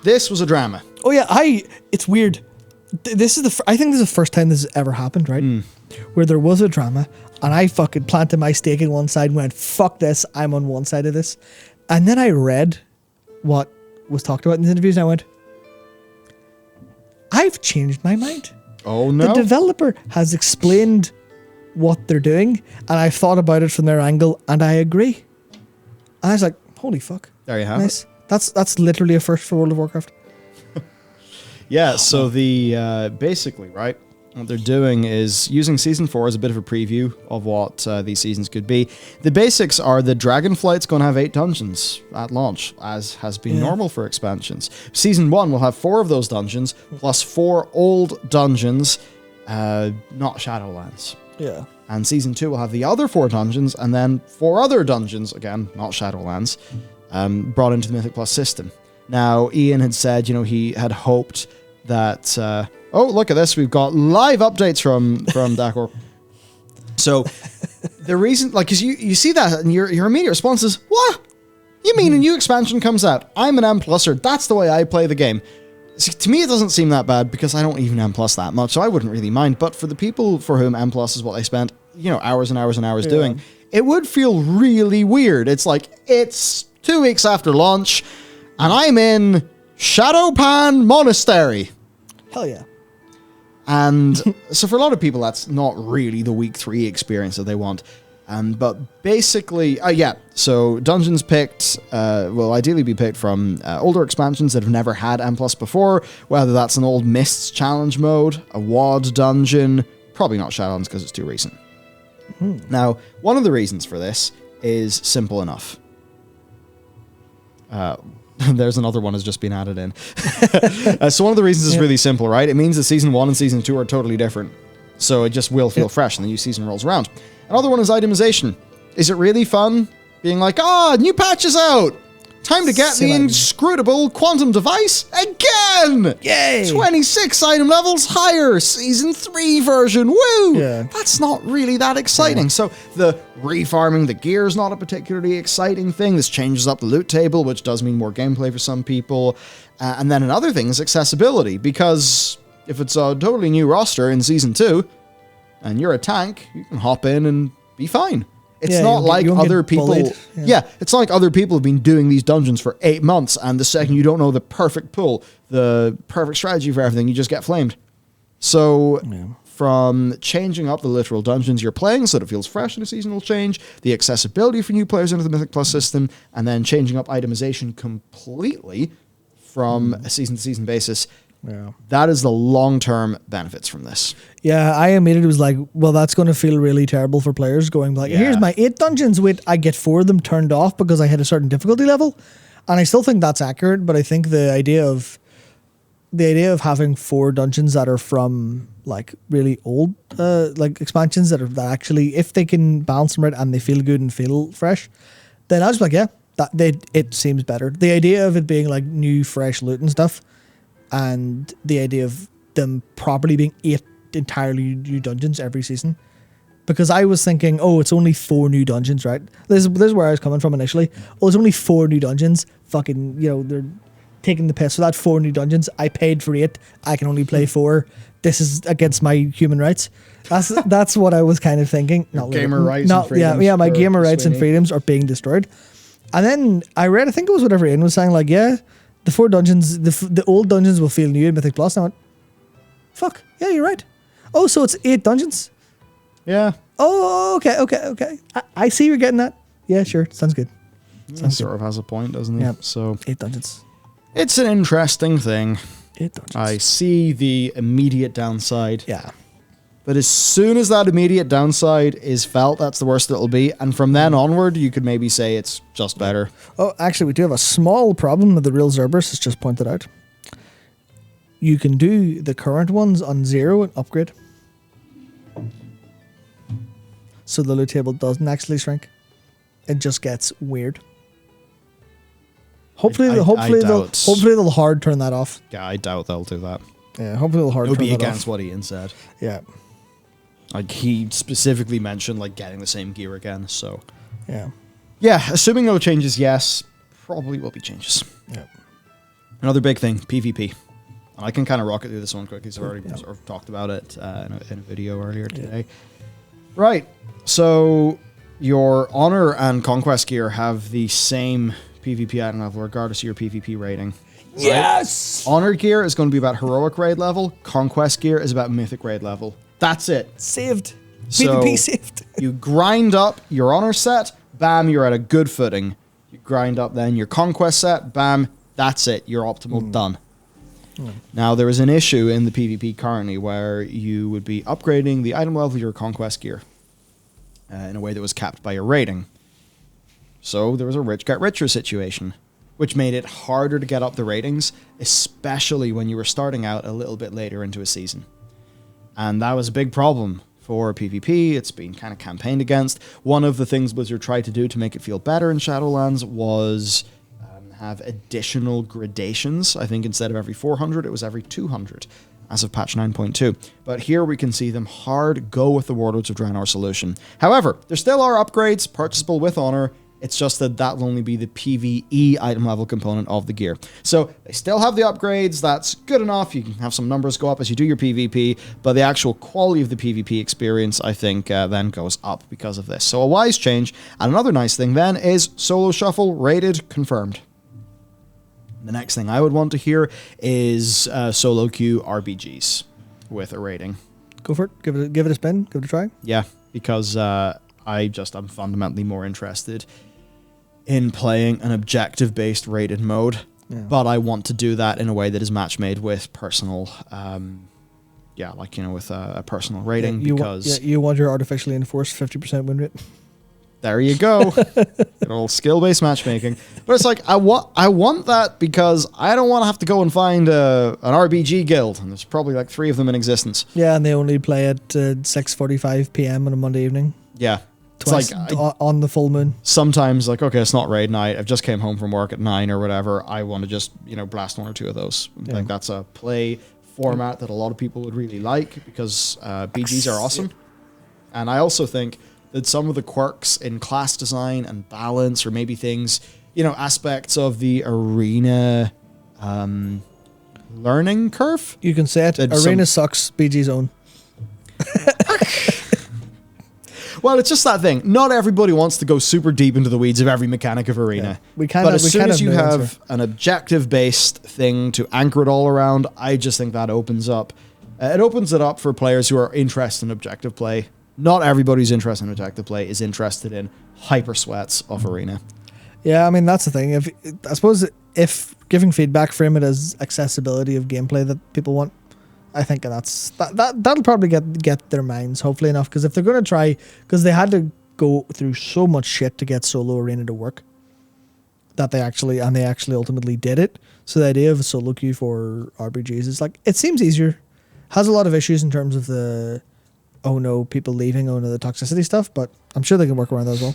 This was a drama. Oh yeah, it's weird. This is I think this is the first time this has ever happened, right? Where there was a drama, and I fucking planted my stake in one side and went, fuck this, I'm on one side of this. And then I read what was talked about in the interviews, and I went, I've changed my mind. Oh no. The developer has explained what they're doing, and I've thought about it from their angle, and I agree. And I was like, holy fuck. There you have it. That's literally a first for World of Warcraft. Yeah, so the basically, right, what they're doing is using Season 4 as a bit of a preview of what these seasons could be. The basics are the Dragonflight's going to have 8 dungeons at launch, as has been normal for expansions. Season 1 will have 4 of those dungeons, plus 4 old dungeons, not Shadowlands. Yeah. And Season 2 will have the other 4 dungeons, and then 4 other dungeons, again, not Shadowlands, brought into the Mythic Plus system. Now, Ian had said, he had hoped that... oh, look at this. We've got live updates from Dakor. So, the reason... because you see that, and your immediate response is, what? You mean a new expansion comes out? I'm an M+er. That's the way I play the game. See, to me, it doesn't seem that bad, because I don't even M+ that much, so I wouldn't really mind. But for the people for whom M+ is what they spent, hours and hours and hours doing, it would feel really weird. It's like, it's 2 weeks after launch, and I'm in Shadowpan Monastery. Hell yeah. And so for a lot of people, that's not really the week 3 experience that they want. But basically, so dungeons picked will ideally be picked from older expansions that have never had M+ before, whether that's an old Mists challenge mode, a WoD dungeon, probably not Shadowlands because it's too recent. Now, one of the reasons for this is simple enough. There's another one has just been added in. So one of the reasons is really simple, right? It means that Season 1 and Season 2 are totally different. So it just will feel fresh when the new season rolls around. Another one is itemization. Is it really fun being like, new patch is out! Time to get the inscrutable quantum device again! Yay! 26 item levels higher! Season 3 version! Woo! Yeah. That's not really that exciting. So the refarming the gear is not a particularly exciting thing. This changes up the loot table, which does mean more gameplay for some people. And then another thing is accessibility, because if it's a totally new roster in Season 2, and you're a tank, you can hop in and be fine. It's not like other people... it's not like other people have been doing these dungeons for 8 months, and the second you don't know the perfect pull, the perfect strategy for everything, you just get flamed. So, from changing up the literal dungeons you're playing so that it feels fresh in a seasonal change, the accessibility for new players into the Mythic Plus system, and then changing up itemization completely from a season-to-season basis, that is the long-term benefits from this. Yeah, I immediately was like, well, that's going to feel really terrible for players going like, here's my 8 dungeons. Wait, I get 4 of them turned off because I hit a certain difficulty level. And I still think that's accurate, but I think the idea of having 4 dungeons that are from like really old expansions that actually, if they can balance them right and they feel good and feel fresh, then I was like, it seems better. The idea of it being like new, fresh loot and stuff, and the idea of them properly being 8 entirely new dungeons every season. Because I was thinking, it's only 4 new dungeons, right? This is where I was coming from initially. It's only 4 new dungeons. Fucking, they're taking the piss. So that 4 new dungeons, I paid for 8. I can only play 4. This is against my human rights. That's what I was kind of thinking. Not gamer rights and freedoms. Yeah, my gamer rights and freedoms are being destroyed. And then I read, I think it was whatever Ian was saying, like, the 4 dungeons, the old dungeons will feel new in Mythic Plus. And I went, fuck, yeah, you're right. Oh, so it's 8 dungeons? Yeah. Oh, okay. I see you're getting that. Yeah, sure. Sounds good. Sort of has a point, doesn't it? Yeah. So 8 dungeons. It's an interesting thing. 8 dungeons. I see the immediate downside. Yeah. But as soon as that immediate downside is felt, that's the worst it'll be. And from then onward, you could maybe say it's just better. Oh, actually, we do have a small problem that the real Zerberus has just pointed out. You can do the current ones on 0 and upgrade. So the loot table doesn't actually shrink. It just gets weird. Hopefully they'll hard turn that off. Yeah, I doubt they'll do that. Yeah, hopefully they'll hard turn that off. It would be against what Ian said. Yeah. Like, he specifically mentioned, like, getting the same gear again, so... Yeah. Yeah, assuming no changes, yes. Probably will be changes. Yeah. Another big thing, PvP. And I can kind of rocket through this one quickly, so I've already sort of talked about it in a video earlier today. Right, so your Honor and Conquest gear have the same PvP item level, regardless of your PvP rating. Right? Yes! Honor gear is going to be about heroic raid level. Conquest gear is about mythic raid level. That's it. Saved. So PvP saved. You grind up your Honor set, bam, you're at a good footing. You grind up then your Conquest set, bam, that's it. You're optimal, done. Now, there is an issue in the PvP currently where you would be upgrading the item level of your Conquest gear in a way that was capped by your rating. So there was a rich get richer situation, which made it harder to get up the ratings, especially when you were starting out a little bit later into a season. And that was a big problem for PvP. It's been kind of campaigned against. One of the things Blizzard tried to do to make it feel better in Shadowlands was have additional gradations. I think instead of every 400, it was every 200 as of patch 9.2. But here we can see them hard go with the Warlords of Draenor solution. However, there still are upgrades purchasable with Honor. It's just that that will only be the PvE item level component of the gear. So they still have the upgrades. That's good enough. You can have some numbers go up as you do your PvP, but the actual quality of the PvP experience, I think, then goes up because of this. So a wise change. And another nice thing then is Solo Shuffle rated confirmed. The next thing I would want to hear is solo queue RBGs with a rating. Go for it. Give it a spin. Give it a try. Yeah, because I'm fundamentally more interested in playing an objective-based rated mode, but I want to do that in a way that is match-made with personal, with a personal rating. You want your artificially enforced 50% win rate. There you go. Good old skill-based matchmaking. But it's like, I want that because I don't want to have to go and find an RBG guild. And there's probably like 3 of them in existence. Yeah, and they only play at 6:45 p.m. on a Monday evening. Yeah. Twice on the full moon. Sometimes, like, okay, it's not raid night. I've just came home from work at 9 or whatever. I want to just, blast 1 or 2 of those. I think that's a play format that a lot of people would really like because BGs are awesome. And I also think that some of the quirks in class design and balance, or maybe things, aspects of the arena learning curve. You can say it. Arena sucks. BG's own. Well, it's just that thing. Not everybody wants to go super deep into the weeds of every mechanic of arena. Yeah. But as soon as you have an objective-based thing to anchor it all around, I just think that opens up. It opens it up for players who are interested in objective play. Not everybody who's interested in objective play is interested in hyper sweats of arena. Yeah, I mean, that's the thing. I suppose if giving feedback, frame it as accessibility of gameplay that people want, I think that'll probably get their minds hopefully enough. Because if they're going to try, because they had to go through so much shit to get solo arena to work, that they actually ultimately did it. So the idea of a solo queue for RPGs is like, it seems easier, has a lot of issues in terms of the, oh no, people leaving, oh no, the toxicity stuff, but I'm sure they can work around that as well.